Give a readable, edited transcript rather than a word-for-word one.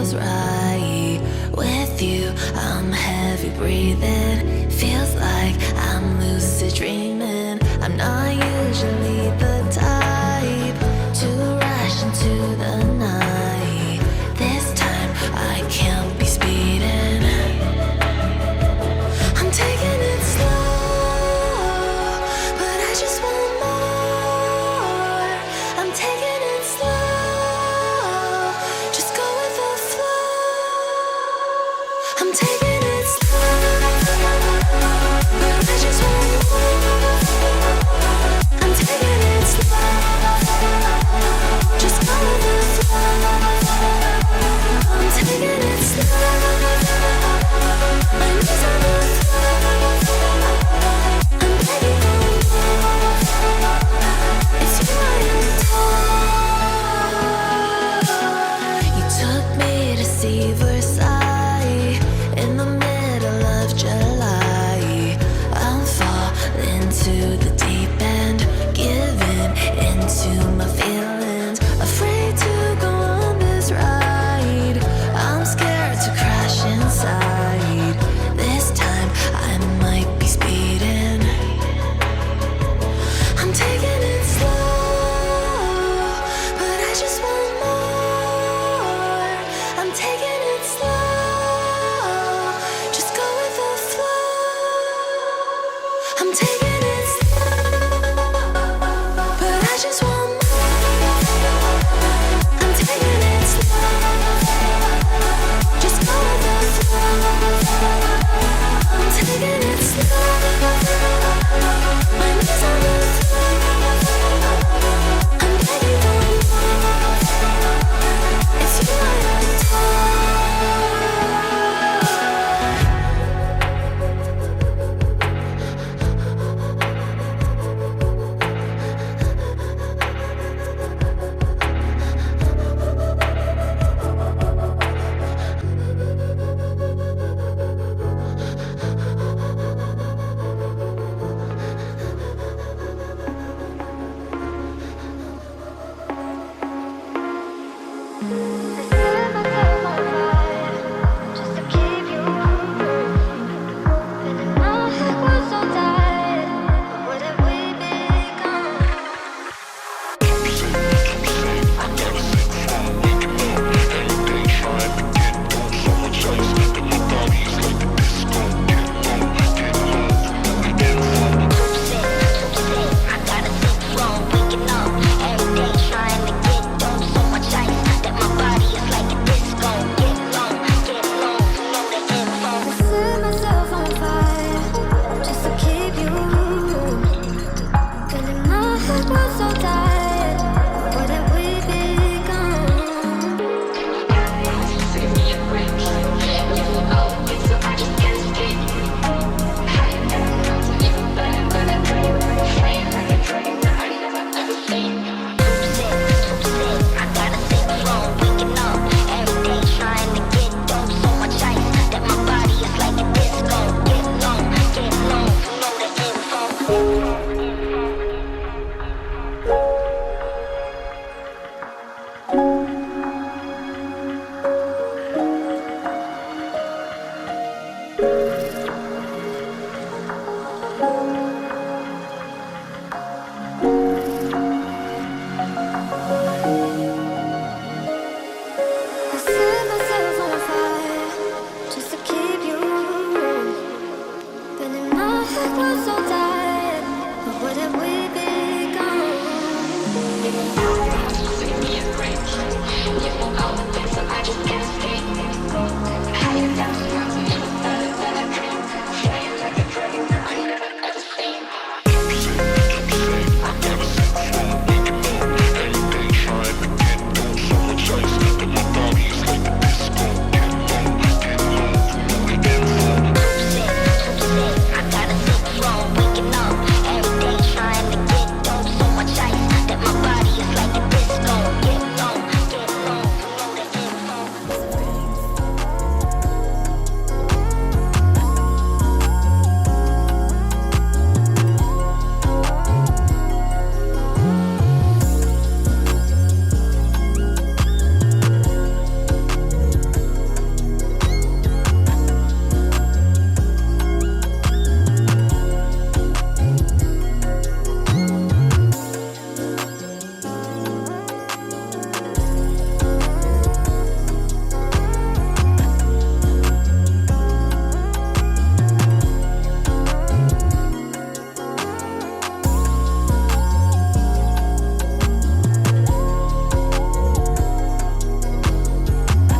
feels right. With you, I'm heavy breathing. Feels like I'm lucid dreaming. I'm not usually the type to rush into the night. This time I can't be speeding. I'm taking it slow, but I just want more. I'm taking it slow, just go with the flow. I'm taking it slow, but I just want more. I'm taking it slow, just go with the flow. I'm taking it slow, my knees on the floor. I'm begging for more. It's you I adore. You took me to see the